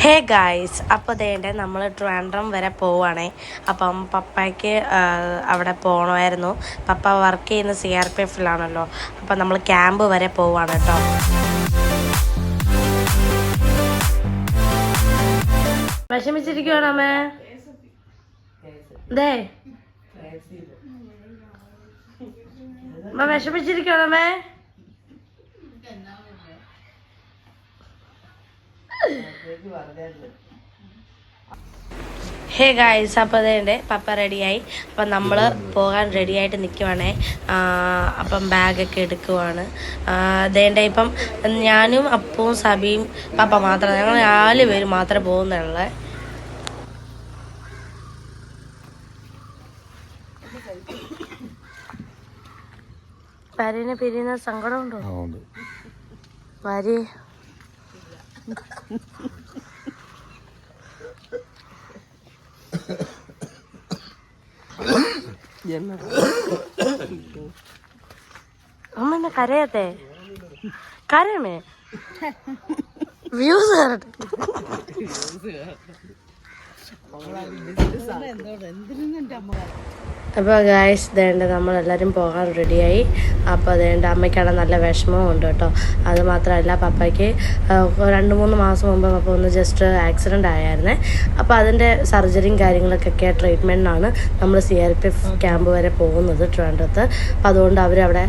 Hey guys, അപ്പോൾ ദേണ്ട നമ്മൾ ട്രിവാൻഡ്രം വരെ പോവുകയാണേ. അപ്പം പപ്പയ്ക്ക് അവിടെ പോകണമായിരുന്നു. പപ്പ വർക്ക് ചെയ്യുന്ന CRPFിലാണല്ലോ. അപ്പം നമ്മൾ ക്യാമ്പ് വരെ പോവുകയാണ് കേട്ടോ. വിഷമിച്ചിരിക്കുവാണോ അമ്മേ? ദേ വിഷമിച്ചിരിക്കുവാണോ അമ്മേ? ഹേ ഗായ്സ്, അപ്പോൾ അതേണ്ടേ പപ്പ റെഡിയായി. അപ്പം നമ്മൾ പോകാൻ റെഡിയായിട്ട് നിൽക്കുവാണേ. അപ്പം ബാഗൊക്കെ എടുക്കുവാണ്. അതേണ്ടേ ഇപ്പം ഞാനും അപ്പവും സബിയും പപ്പ മാത്രം, ഞങ്ങൾ 4 പേര് മാത്രമേ പോകുന്നുള്ളേ. വരിനെ പിരിയുന്ന സങ്കടമുണ്ടോ? വരി അമ്മ എന്നെ കരയത്തെ കരയമേ വ്യൂസ് കയറട്ടെ. അപ്പോൾ ഗായ്സ് ദേണ്ട നമ്മളെല്ലാവരും പോകാൻ റെഡിയായി. അപ്പോൾ അതേണ്ട അമ്മയ്ക്കാണ് നല്ല വിഷമവും ഉണ്ട് കേട്ടോ. അത് മാത്രമല്ല പപ്പയ്ക്ക് 2-3 മാസം മുമ്പ് പപ്പ ഒന്ന് ജസ്റ്റ് ആക്സിഡൻ്റ് ആയായിരുന്നേ. അപ്പോൾ അതിൻ്റെ സർജറിയും കാര്യങ്ങളൊക്കെ ട്രീറ്റ്മെൻറ്റിനാണ് നമ്മൾ CRPF ക്യാമ്പ് വരെ പോകുന്നത് ട്രിവാൻഡ്രത്ത്. അപ്പോൾ അതുകൊണ്ട് അവരവിടെ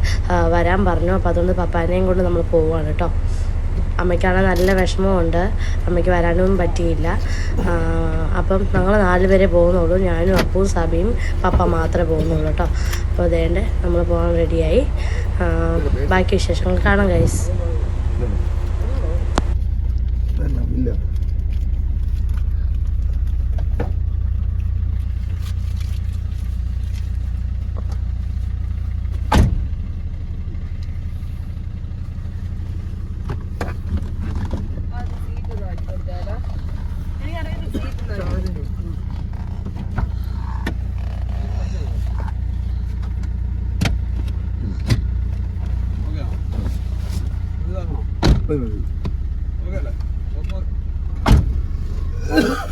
വരാൻ പറഞ്ഞു. അപ്പോൾ അതുകൊണ്ട് പപ്പാനെയും കൊണ്ട് നമ്മൾ പോവുകയാണ് കേട്ടോ. അമ്മയ്ക്കാണെങ്കിൽ നല്ല വിഷമമുണ്ട്, അമ്മയ്ക്ക് വരാനൊന്നും പറ്റിയില്ല. അപ്പം ഞങ്ങൾ 4 പേരെ പോകുന്നുള്ളൂ. ഞാനും അപ്പവും സബിയും പപ്പ മാത്രമേ പോകുന്നുള്ളൂ കേട്ടോ. അപ്പോൾ അതേണ്ടേ നമ്മൾ പോകാൻ റെഡിയായി. ബാക്കി വിശേഷങ്ങൾ കാണാം ഗൈസ്.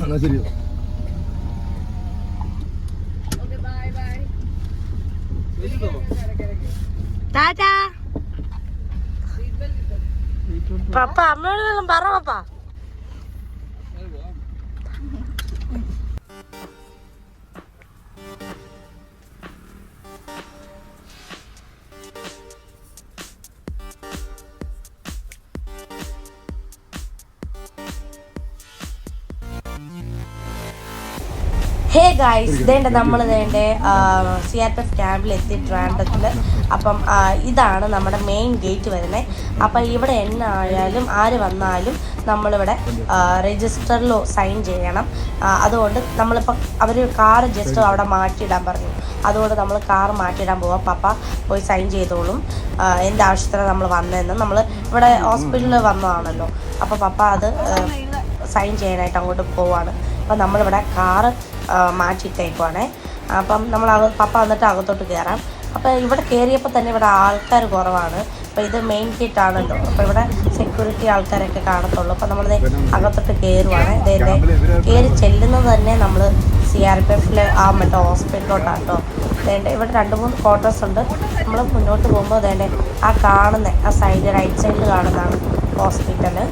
എന്നാ ശരിയോ? പപ്പ അമ്മയോട് പറ പപ്പ. ഹേ ഗായ്സ്, ഇതേണ്ട നമ്മൾ CRPF ക്യാമ്പിൽ എത്തി ട്രിവാൻഡ്രത്തിൽ. അപ്പം ഇതാണ് നമ്മുടെ മെയിൻ ഗേറ്റ് വരുന്നത്. അപ്പം ഇവിടെ എന്നായാലും ആര് വന്നാലും നമ്മളിവിടെ രജിസ്റ്ററിൽ സൈൻ ചെയ്യണം. അതുകൊണ്ട് നമ്മളിപ്പോൾ അവർ കാറ് ജസ്റ്റ് അവിടെ മാറ്റിയിടാൻ പറഞ്ഞു. അതുകൊണ്ട് നമ്മൾ കാറ് മാറ്റിയിടാൻ പോവാം. പപ്പ പോയി സൈൻ ചെയ്തോളും എന്ത് ആവശ്യത്തിനാണ് നമ്മൾ വന്നതെന്ന്. നമ്മൾ ഇവിടെ ഹോസ്പിറ്റലിൽ വന്നതാണല്ലോ. അപ്പോൾ പപ്പ അത് സൈൻ ചെയ്യാനായിട്ട് അങ്ങോട്ട് പോവാണ്. അപ്പം നമ്മളിവിടെ കാറ് മാറ്റിയിട്ടേക്കുവാണേ. അപ്പം പപ്പ വന്നിട്ട് അകത്തോട്ട് കയറാം. അപ്പോൾ ഇവിടെ കയറിയപ്പോൾ തന്നെ ഇവിടെ ആൾക്കാർ കുറവാണ്. അപ്പോൾ ഇത് മെയിൻ ഗേറ്റ് ആണല്ലോ. അപ്പോൾ ഇവിടെ സെക്യൂരിറ്റി ആൾക്കാരൊക്കെ കാണത്തുള്ളൂ. അപ്പോൾ നമ്മളിത് അകത്തോട്ട് കയറുവാണ്. ഇതേ കയറി ചെല്ലുന്നത് തന്നെ നമ്മൾ CRPFിലെ മറ്റേ ഹോസ്പിറ്റലിലോട്ടാണ് കേട്ടോ. ഇവിടെ 2-3 ക്വാർട്ടേഴ്സ് ഉണ്ട്. നമ്മൾ മുന്നോട്ട് പോകുമ്പോൾ ആ കാണുന്ന ആ സൈഡ് റൈറ്റ് സൈഡിൽ കാണുന്നതാണ് ഹോസ്പിറ്റല്.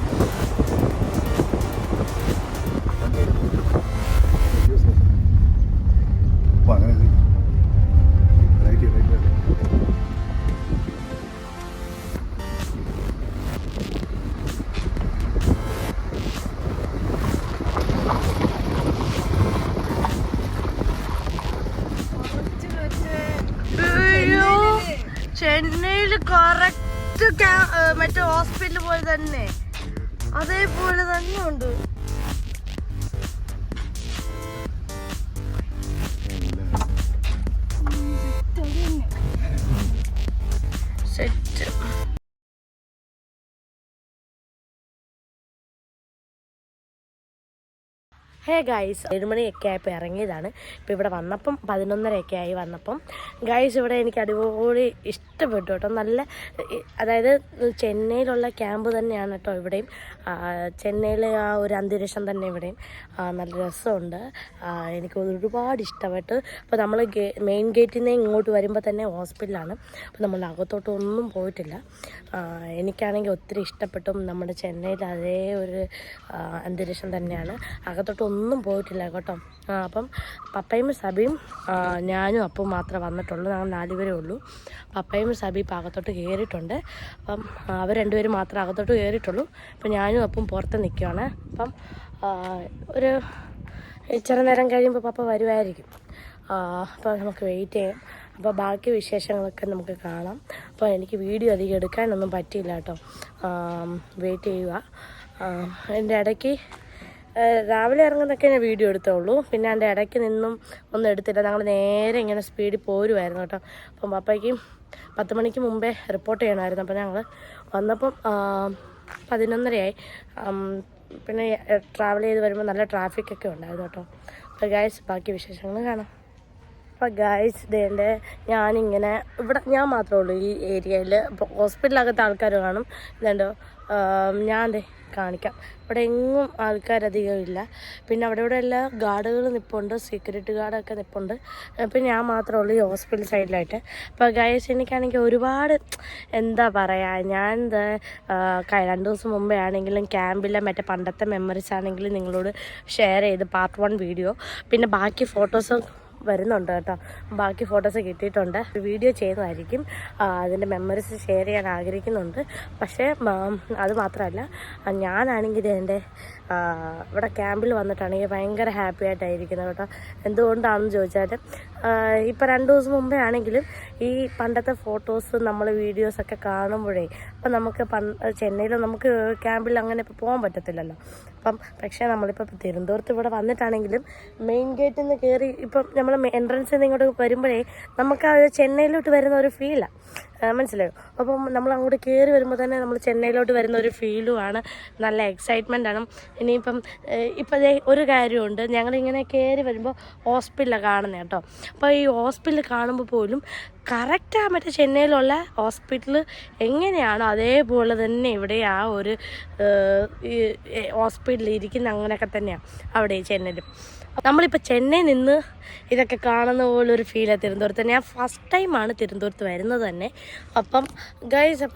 ചെന്നൈയിൽ കറക്റ്റ് മറ്റേ ഹോസ്പിറ്റൽ പോലെ തന്നെ അതേപോലെ തന്നെ ഉണ്ട്. സെറ്റ്. ഹേ ഗൈസ് 7 മണിയൊക്കെ ആയപ്പോൾ ഇറങ്ങിയതാണ്. ഇപ്പോൾ ഇവിടെ വന്നപ്പം 11:30 ആയി വന്നപ്പം. ഗൈസ് ഇവിടെ എനിക്ക് അടിപൊളി ഇഷ്ടപ്പെട്ടു കേട്ടോ. നല്ല അതായത് ചെന്നൈയിലുള്ള ക്യാമ്പ് തന്നെയാണ് കേട്ടോ ഇവിടെയും. ചെന്നൈയിലെ ആ ഒരു അന്തരീക്ഷം തന്നെ ഇവിടെയും നല്ല രസമുണ്ട്. എനിക്ക് ഒരുപാട് ഇഷ്ടപ്പെട്ടു. അപ്പോൾ നമ്മൾ മെയിൻ ഗേറ്റിൽ നിന്ന് ഇങ്ങോട്ട് വരുമ്പോൾ തന്നെ ഹോസ്പിറ്റലാണ്. അപ്പോൾ നമ്മൾ അകത്തോട്ടൊന്നും പോയിട്ടില്ല. എനിക്കാണെങ്കിൽ ഒത്തിരി ഇഷ്ടപ്പെട്ടു. നമ്മുടെ ചെന്നൈയിൽ അതേ ഒരു അന്തരീക്ഷം തന്നെയാണ്. അകത്തോട്ടൊന്നും പോയിട്ടില്ല കേട്ടോ. അപ്പം പപ്പയും സബിയും ഞാനും അപ്പവും മാത്രമേ വന്നിട്ടുള്ളൂ. ഞങ്ങൾ 4 പേരേ ഉള്ളൂ. പപ്പയും സബി ഇപ്പം അകത്തോട്ട് കയറിയിട്ടുണ്ട്. അപ്പം അവർ 2 പേരും മാത്രമേ അകത്തോട്ട് കയറിയിട്ടുള്ളൂ. അപ്പം ഞാനും അപ്പം പുറത്ത് നിൽക്കുകയാണ്. അപ്പം ഒരു ഇച്ചിരി നേരം കഴിയുമ്പോൾ പപ്പ വരുമായിരിക്കും. അപ്പോൾ നമുക്ക് വെയിറ്റ് ചെയ്യാം. അപ്പോൾ ബാക്കി വിശേഷങ്ങളൊക്കെ നമുക്ക് കാണാം. അപ്പോൾ എനിക്ക് വീഡിയോ അധികം എടുക്കാനൊന്നും പറ്റിയില്ല കേട്ടോ. വെയിറ്റ് ചെയ്യുക. എൻ്റെ ഇടയ്ക്ക് രാവിലെ ഇറങ്ങുന്നതൊക്കെ ഞാൻ വീഡിയോ എടുത്തുള്ളൂ. പിന്നെ എൻ്റെ ഇടയ്ക്ക് നിന്നും ഒന്നും എടുത്തില്ല. ഞങ്ങൾ നേരെ ഇങ്ങനെ സ്പീഡിൽ പോരുമായിരുന്നു കേട്ടോ. അപ്പം പപ്പയ്ക്ക് 10 മണിക്ക് മുമ്പേ റിപ്പോർട്ട് ചെയ്യണമായിരുന്നു. അപ്പോൾ ഞങ്ങൾ വന്നപ്പം 11:30 പിന്നെ ട്രാവൽ ചെയ്ത് വരുമ്പോൾ നല്ല ട്രാഫിക്കൊക്കെ ഉണ്ടായിരുന്നു കേട്ടോ. അപ്പോൾ ഗൈസ് ബാക്കി വിശേഷങ്ങൾ കാണാം. അപ്പോൾ ഗൈസ് ഇതേൻ്റെ ഞാനിങ്ങനെ ഇവിടെ ഞാൻ മാത്രമേ ഉള്ളൂ ഈ ഏരിയയിൽ. ഇപ്പോൾ ഹോസ്പിറ്റലിനകത്ത് ആൾക്കാർ കാണും. ഇതുണ്ടോ ഞാൻ കാണിക്കാം. ഇവിടെ എങ്ങും ആൾക്കാരധികം ഇല്ല. പിന്നെ അവിടെ ഇവിടെ എല്ലാ ഗാർഡുകൾ നിൽപ്പുണ്ട്, സെക്യൂരിറ്റി ഗാർഡൊക്കെ നിൽപ്പുണ്ട്. പിന്നെ ഞാൻ മാത്രമേ ഉള്ളൂ ഈ ഹോസ്പിറ്റൽ സൈഡിലായിട്ട്. അപ്പോൾ ഗൈസ് എനിക്കാണെങ്കിൽ ഒരുപാട് എന്താ പറയുക, ഞാൻ 2 ദിവസം മുമ്പേ ആണെങ്കിലും ക്യാമ്പിലെ മറ്റേ പണ്ടത്തെ മെമ്മറീസ് ആണെങ്കിലും നിങ്ങളോട് ഷെയർ ചെയ്ത് പാർട്ട് 1 വീഡിയോ. പിന്നെ ബാക്കി ഫോട്ടോസ് വരുന്നുണ്ട് കേട്ടോ. ബാക്കി ഫോട്ടോസ് കിട്ടിയിട്ടുണ്ട്. വീഡിയോ ചെയ്യുന്നതായിരിക്കും. അതിൻ്റെ മെമ്മറീസ് ഷെയർ ചെയ്യാൻ ആഗ്രഹിക്കുന്നുണ്ട്. പക്ഷേ അത് മാത്രമല്ല, ഞാനാണെങ്കിൽ എൻ്റെ ഇവിടെ ക്യാമ്പിൽ വന്നിട്ടാണെങ്കിൽ ഭയങ്കര ഹാപ്പി ആയിട്ടായിരിക്കുന്നത് കേട്ടോ. എന്തുകൊണ്ടാണെന്ന് ചോദിച്ചാൽ ഇപ്പം 2 ദിവസം മുമ്പേ ആണെങ്കിലും ഈ പണ്ടത്തെ ഫോട്ടോസ് നമ്മൾ വീഡിയോസൊക്കെ കാണുമ്പോഴേ അപ്പം നമുക്ക് ചെന്നൈയിൽ നമുക്ക് ക്യാമ്പിൽ അങ്ങനെ ഇപ്പോൾ പോകാൻ പറ്റത്തില്ലല്ലോ. പക്ഷേ നമ്മളിപ്പോൾ തിരുവനന്തപുരത്ത് ഇവിടെ വന്നിട്ടാണെങ്കിലും മെയിൻ ഗേറ്റിൽ നിന്ന് കയറി ഇപ്പം നമ്മൾ എൻട്രൻസിൽ നിന്ന് ഇങ്ങോട്ട് വരുമ്പോഴേ നമുക്ക് ആ ചെന്നൈയിലോട്ട് വരുന്ന ഒരു ഫീലാണ്. മനസ്സിലായോ? അപ്പം നമ്മൾ അങ്ങോട്ട് കയറി വരുമ്പോൾ തന്നെ നമ്മൾ ചെന്നൈയിലോട്ട് വരുന്ന ഒരു ഫീലുമാണ്. നല്ല എക്സൈറ്റ്മെൻ്റ് ആണ്. ഇനിയിപ്പം ഇപ്പം ഒരു കാര്യമുണ്ട്, ഞങ്ങളിങ്ങനെ കയറി വരുമ്പോൾ ഹോസ്പിറ്റലാണ് കാണുന്നത് കേട്ടോ. അപ്പോൾ ഈ ഹോസ്പിറ്റൽ കാണുമ്പോൾ പോലും കറക്റ്റ് മറ്റേ ചെന്നൈയിലുള്ള ഹോസ്പിറ്റൽ എങ്ങനെയാണോ അതേപോലെ തന്നെ ഇവിടെ ആ ഒരു ഹോസ്പിറ്റലിൽ ഇരിക്കുന്ന അങ്ങനെയൊക്കെ തന്നെയാണ് അവിടെ ചെന്നൈയിലും. നമ്മളിപ്പോൾ ചെന്നൈ നിന്ന് ഇതൊക്കെ കാണുന്ന പോലൊരു ഫീലാണ് തിരുവനന്തപുരത്ത്. ഞാൻ ഫസ്റ്റ് ടൈമാണ് തിരുവനന്തപുരത്ത് വരുന്നത് തന്നെ. അപ്പം ഗൈസ്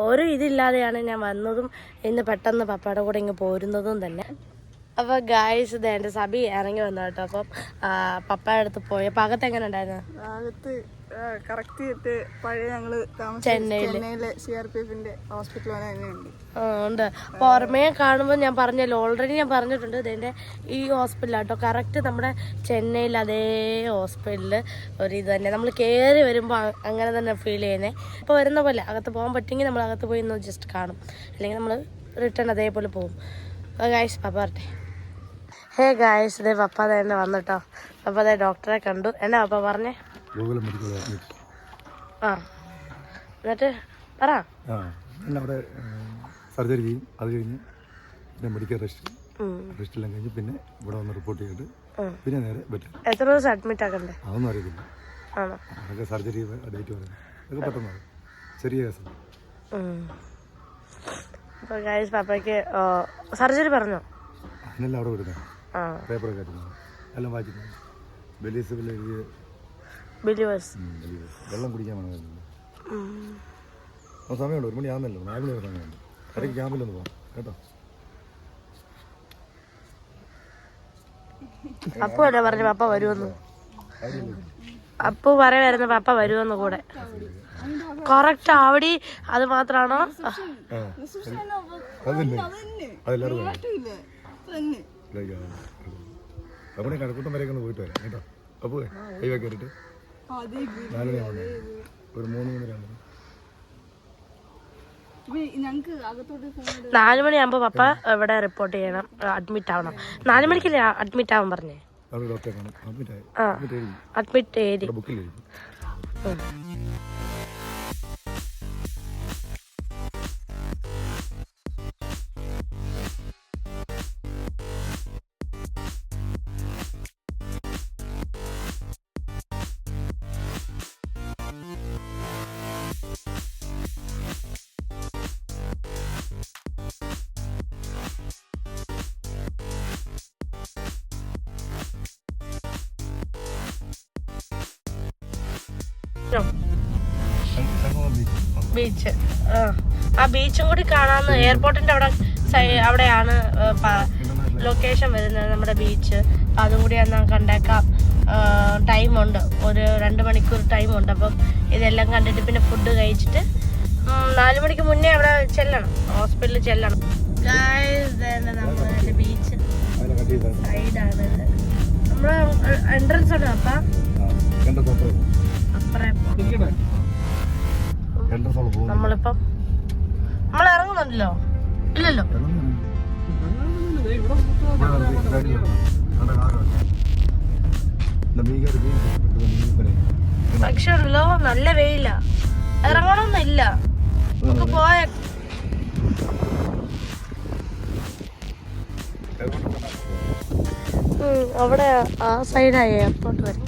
ഒരു ഇതില്ലാതെയാണ് ഞാൻ വന്നതും ഇന്ന് പെട്ടെന്ന് പപ്പയുടെ കൂടെ ഇങ്ങ് പോരുന്നതും തന്നെ. അപ്പോൾ ഗൈസ് ഇത് എൻ്റെ സബി ഇറങ്ങി വന്നു കേട്ടോ. അപ്പം പപ്പയുടെ അടുത്ത് പോയി. അപ്പം അകത്ത് എങ്ങനെ ഉണ്ടായിരുന്നു? അകത്ത് കറക്റ്റ് പഴയ ഞങ്ങള് ചെന്നൈയിലെ CRPFന്റെ ഹോസ്പിറ്റൽ ഉണ്ട്. പുറമേ കാണുമ്പോൾ ഞാൻ പറഞ്ഞല്ലോ, ഓൾറെഡി ഞാൻ പറഞ്ഞിട്ടുണ്ട്. ഇതിൻ്റെ ഈ ഹോസ്പിറ്റലാട്ടോ കറക്റ്റ് നമ്മുടെ ചെന്നൈയിൽ അതേ ഹോസ്പിറ്റലിൽ ഒരു ഇത് തന്നെ. നമ്മൾ കയറി വരുമ്പോൾ അങ്ങനെ തന്നെ ഫീൽ ചെയ്യുന്നത്. ഇപ്പോൾ വരുന്ന പോലെ അകത്ത് പോകാൻ പറ്റുമെങ്കിൽ നമ്മൾ അകത്ത് പോയി ഒന്ന് ജസ്റ്റ് കാണും, അല്ലെങ്കിൽ നമ്മൾ റിട്ടേൺ അതേപോലെ പോകും. ഗായ്സ് പപ്പ വരട്ടെ. ഹേ ഗായ്സ് ഇതേ പപ്പ തന്നെ വന്നിട്ടോ. പപ്പ അതേ ഡോക്ടറെ കണ്ടു. എന്നാ പപ്പ പറഞ്ഞേ? എന്നിട്ട് പറ. അവിടെ സർജറി ചെയ്യും. അത് കഴിഞ്ഞ് പിന്നെ മെഡിക്കൽ റെസ്റ്റെല്ലാം കഴിഞ്ഞ് പിന്നെ ഇവിടെ വന്ന് റിപ്പോർട്ട് ചെയ്തിട്ട് പിന്നെ നേരെ പറ്റും. എത്ര ദിവസം അഡ്മിറ്റ് ആക്കണ്ടേ? അതൊന്നും അറിയത്തില്ല. അതൊക്കെ സർജറി ഡേറ്റ് പറയുന്നത് അതൊക്കെ പെട്ടെന്ന് ചെറിയ കേസാണ്. അപ്പോൾ ഗൈസ് പപ്പയ്ക്ക് സർജറി പറഞ്ഞോ? അതിനെല്ലാം അവിടെ വിടുന്നത് പേപ്പറൊക്കെ ആയിരുന്നു എല്ലാം വായിച്ചിട്ടുണ്ട്. ബെലീസിൽ എഴുതിയ വെള്ളം കുടിക്കാൻ വേണമെന്നില്ല. സമയമുണ്ട്, 1 മണി ആകുന്നല്ലോ, 4 മണി സമയമുണ്ട്. ഇടയ്ക്ക് ക്യാമ്പിലൊന്ന് പോകാം കേട്ടോ. അപ്പു അല്ലേ പറഞ്ഞു പപ്പ വരുമെന്ന്? അപ്പു പറയുമായിരുന്നു പപ്പ വരുമെന്ന് കൂടെ. കറക്റ്റ് അവിടെ അത് മാത്രമാണോ? അവിടെ കഴക്കൂട്ടം വരെയൊക്കെ ഒന്ന് പോയിട്ട് വരാം കേട്ടോ. അപ്പോൾ കൈവ കയറിയിട്ട് 4 മണി ആവുന്നത് ഒരു 3 മണി ആകുമ്പോൾ 4 മണിയാകുമ്പോൾ പപ്പ ഇവിടെ റിപ്പോർട്ട് ചെയ്യണം, അഡ്മിറ്റ് ആവണം. 4 മണിക്കല്ലേ അഡ്മിറ്റ് ആവാൻ പറഞ്ഞേ? അഡ്മിറ്റ് എഴുതി ബുക്കിൽ ഇഷ്ടം? ബീച്ച്. ആ ബീച്ചും കൂടി കാണാന്ന്. എയർപോർട്ടിന്റെ അവിടെയാണ് ലൊക്കേഷൻ വരുന്നത് നമ്മുടെ ബീച്ച്. അതും കൂടി എന്നാൽ കണ്ടേക്കാം. ടൈമുണ്ട്, ഒരു 2 മണിക്കൂർ ടൈമുണ്ട്. അപ്പം ഇതെല്ലാം കണ്ടിട്ട് പിന്നെ ഫുഡ് കഴിച്ചിട്ട് 4 മണിക്ക് മുന്നേ അവിടെ ചെല്ലണം, ഹോസ്പിറ്റലിൽ ചെല്ലണം. നമ്മുടെ ബീച്ച് സൈഡാണ് ഇത്. നമ്മുടെ എൻട്രൻസ് ആണ്. അപ്പം നമ്മളിപ്പം നമ്മൾ ഇറങ്ങുന്നുണ്ടല്ലോ, ഇല്ലല്ലോ? പക്ഷെ ഉണ്ടല്ലോ നല്ല വെയില, ഇറങ്ങണമെന്നില്ല. നമുക്ക് പോയ അവിടെ ആ സൈഡായി എയർപോർട്ട് വരെ.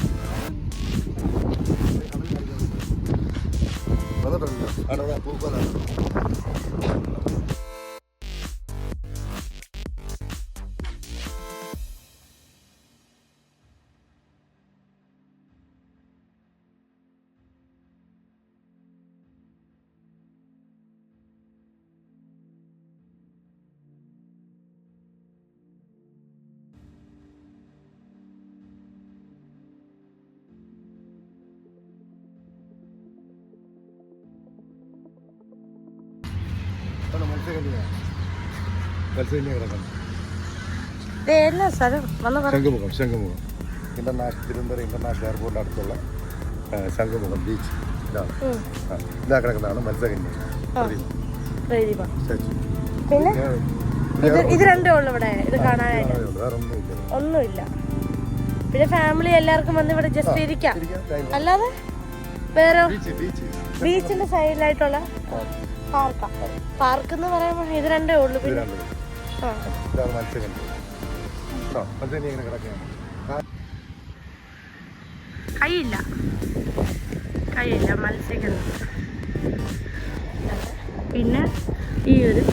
ശംഖുമുഖം തിരുവനന്തപുരം ഇന്റർനാഷണൽ എയർപോർട്ടിന് അടുത്തുള്ള ശംഖുമുഖം ബീച്ച്. ഇതാ കിടക്കുന്നതാണ് മത്സ്യകന്യ. പിന്നെ ഇത് രണ്ടേ ഉള്ളു ഇവിടെ ഇത് കാണാനായിട്ട്, ഒന്നുമില്ല. പിന്നെ ഫാമിലി എല്ലാവർക്കും വന്ന് ഇവിടെ ജസ്റ്റ് ഇരിക്കാം, അല്ലാതെ വേറെ ബീച്ചിന്റെ സൈഡിലായിട്ടുള്ള പാർക്ക് എന്ന് പറയുമ്പോ ഇത് രണ്ടേ ഉള്ളു. പിന്നെ കൈയില്ല മത്സ്യകന്യ. പിന്നെ ഈ ഒരു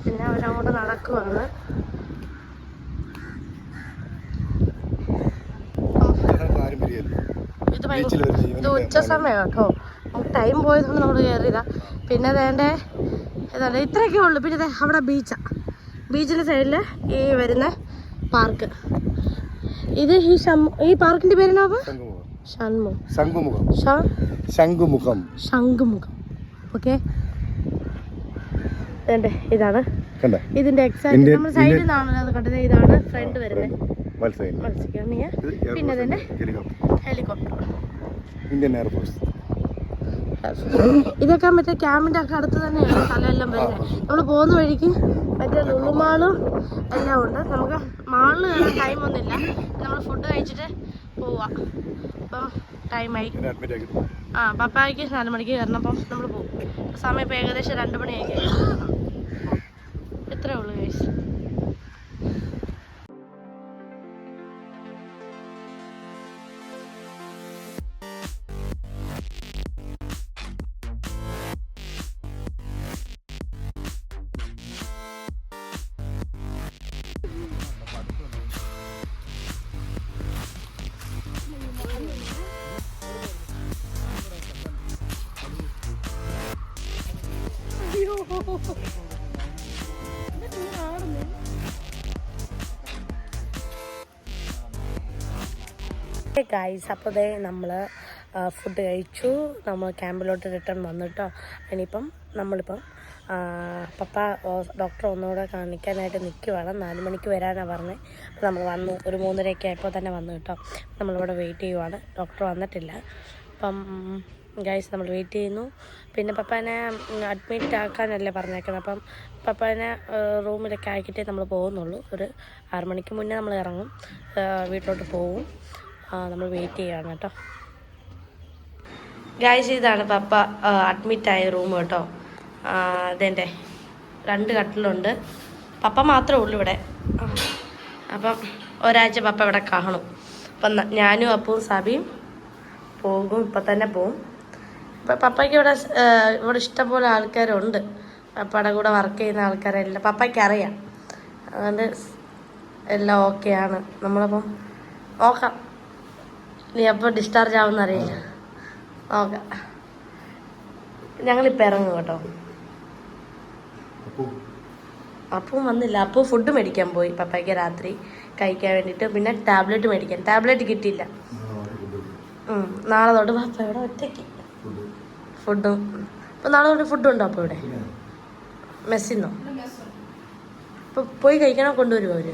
പിന്നെ അവരങ്ങോട്ട് നടക്കുവാണ്. ഇത് ഉച്ച സമയം കേട്ടോ, നമുക്ക് ടൈം പോയതുകൊണ്ട് നമ്മൾ കയറിയതാ. പിന്നെ വേണ്ടേ ഏതാണ്ട് ഇത്രയൊക്കെ ഉള്ളു. പിന്നെ അവിടെ ബീച്ചിന്റെ സൈഡില് ഈ വരുന്ന പാർക്ക്. ഇത് ഈ പാർക്കിന്റെ പേരാണ് ശംഖുമുഖം. ഓക്കെ, ഇതാണ് ഇതിന്റെ എക്സാക്ട് നമ്മൾ സൈഡിൽ നിന്നാണല്ലോ അത് കണ്ടത്. ഇതാണ് ഫ്രണ്ട് വരുന്നത് മത്സ്യകന്യ. പിന്നെ തന്നെ ഹെലികോപ്റ്റർ, ഇന്ത്യൻ എയർഫോഴ്സ്. ഇതൊക്കെ മറ്റേ ക്യാമ്പിന്റെ ഒക്കെ അടുത്ത് തന്നെയാണ് സ്ഥലമെല്ലാം വരുന്നത്. നമ്മൾ പോകുന്ന വഴിക്ക് മറ്റേ ലുളുമാളും എല്ലാം ഉണ്ട്. നമുക്ക് മാളിൽ കയറാൻ ടൈമൊന്നുമില്ല, നമ്മൾ ഫുഡ് കഴിച്ചിട്ട് പോവാം. അപ്പം ടൈമായി. പപ്പായ്ക്ക് 4 മണിക്ക് കയറണം. അപ്പം നമ്മൾ പോകും. സമയം ഇപ്പം ഏകദേശം 2 മണിയായി. ഇത്രേ ഉള്ളൂ ഗൈസ്. ഗൈസ്, അപ്പോൾ നമ്മൾ ഫുഡ് കഴിച്ചു. നമ്മൾ ക്യാമ്പിലോട്ട് റിട്ടേൺ വന്നിട്ടോ. ഇനിയിപ്പം നമ്മളിപ്പം പപ്പ ഡോക്ടറെ ഒന്നുകൂടെ കാണിക്കാനായിട്ട് നിൽക്കുവാണ്. 4 മണിക്ക് വരാനാണ് പറഞ്ഞത്. അപ്പോൾ നമ്മൾ വന്നു, ഒരു 3:30 ആയപ്പോൾ തന്നെ വന്നു കേട്ടോ. നമ്മളിവിടെ വെയിറ്റ് ചെയ്യുവാണ്, ഡോക്ടർ വന്നിട്ടില്ല. അപ്പം ഗൈസ് നമ്മൾ വെയിറ്റ് ചെയ്യുന്നു. പിന്നെ പപ്പാനെ അഡ്മിറ്റ് ആക്കാനല്ലേ പറഞ്ഞേക്കുന്നത്. അപ്പം പപ്പാനെ റൂമിലൊക്കെ ആക്കിയിട്ടേ നമ്മൾ പോകുന്നുള്ളൂ. ഒരു 6 മണിക്ക് മുന്നേ നമ്മൾ ഇറങ്ങും, വീട്ടിലോട്ട് പോവും. നമ്മൾ വെയിറ്റ് ചെയ്യുകയാണ് കേട്ടോ. ഗൈസ്, ഇതാണ് പപ്പ അഡ്മിറ്റായ റൂം കേട്ടോ. അതെൻ്റെ 2 കട്ടിലുണ്ട്. പപ്പ മാത്രമേ ഉള്ളൂ ഇവിടെ. അപ്പം ഒരാഴ്ച പപ്പ ഇവിടെ കാണും. അപ്പം ഞാനും അപ്പവും സാബിയും പോകും, ഇപ്പം തന്നെ പോവും. പപ്പയ്ക്ക് ഇവിടെ ഇഷ്ടംപോലെ ആൾക്കാരുണ്ട്. പപ്പയുടെ കൂടെ വർക്ക് ചെയ്യുന്ന ആൾക്കാരെല്ലാം പപ്പയ്ക്ക് അറിയാം. അതുകൊണ്ട് എല്ലാം ഓക്കെയാണ്. നമ്മളപ്പം നോക്കാം, നീ എപ്പോൾ ഡിസ്ചാർജ് ആവുമെന്ന് അറിയില്ല, നോക്കാം. ഞങ്ങളിപ്പോൾ ഇറങ്ങും കേട്ടോ. അപ്പവും വന്നില്ല. അപ്പു ഫുഡ് മേടിക്കാൻ പോയി പപ്പയ്ക്ക് രാത്രി കഴിക്കാൻ വേണ്ടിയിട്ട്. പിന്നെ ടാബ്ലറ്റ് മേടിക്കാൻ, ടാബ്ലറ്റ് കിട്ടിയില്ല. നാളെ തൊട്ട് പപ്പ ഇവിടെ ഒറ്റയ്ക്ക് ഫുഡും. ഇപ്പം നാളെ തൊട്ട് ഫുഡുണ്ടോ അപ്പോൾ ഇവിടെ മെസ്സിന്നോ? ഇപ്പം പോയി കഴിക്കണോ കൊണ്ടുവരുമോ അവര്?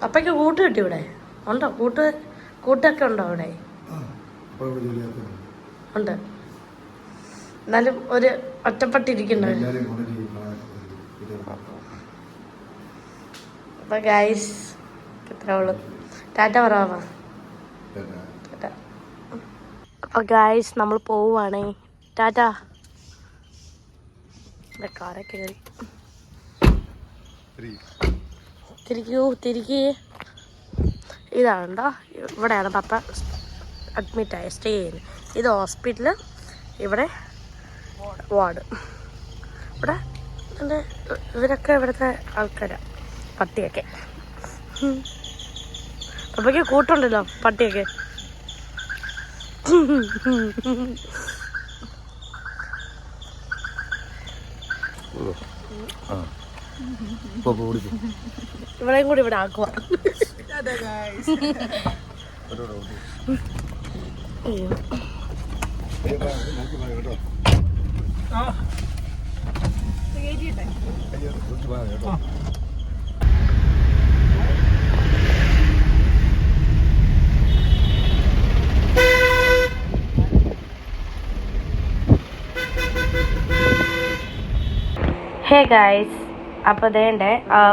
പപ്പയ്ക്ക് കൂട്ട് കിട്ടി ഇവിടെ ഉണ്ടോ? കൂട്ടൊക്കെ ഉണ്ടോ അവിടെ? ഉണ്ട്. എന്നാലും ഒരു ഒറ്റപ്പെട്ടിരിക്കണ്ടോ? അപ്പൊ ഗൈസ് ഇത്രേ ഉള്ളൂ. ടാറ്റ പറയാമോ? ടാറ്റ. അപ്പൊ ഗൈസ് നമ്മൾ പോവുകയാണേ. ടാറ്റ. കാറൊക്കെ കയറി തിരികെ ഇതാണ്ടോ, ഇവിടെയാണ് പപ്പ അഡ്മിറ്റായി സ്റ്റേ ചെയ്യുന്നത്. ഇത് ഹോസ്പിറ്റല്, ഇവിടെ വാർഡ്. ഇവിടെ ഇവരൊക്കെ ഇവിടുത്തെ ആൾക്കാരാണ്. പട്ടിയൊക്കെ പപ്പയ്ക്ക് കൂട്ടുണ്ടല്ലോ പട്ടിയൊക്കെ. ഇവിടെയും കൂടി ഇവിടെ ആക്കുക. ഹേ ഗായ്സ്, അപ്പോൾ അതേണ്ടേ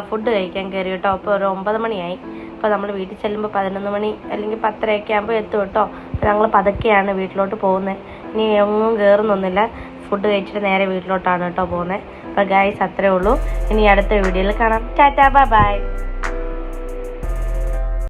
ഫുഡ് കഴിക്കാൻ കയറി കേട്ടോ. അപ്പോൾ ഒരു 9 മണിയായി. അപ്പോൾ നമ്മൾ വീട്ടിൽ ചെല്ലുമ്പോൾ 11 മണി അല്ലെങ്കിൽ 10:30 ആകുമ്പോൾ എത്തും കേട്ടോ. അപ്പോൾ ഞങ്ങൾ പതുക്കെയാണ് വീട്ടിലോട്ട് പോകുന്നത്. ഇനി എങ്ങും കയറുന്നൊന്നുമില്ല. ഫുഡ് കഴിച്ചിട്ട് നേരെ വീട്ടിലോട്ടാണ് കേട്ടോ പോകുന്നത്. അപ്പോൾ ഗായ്സ് അത്രേ ഉള്ളൂ. ഇനി അടുത്ത വീഡിയോയിൽ കാണാം. Tata, bye bye.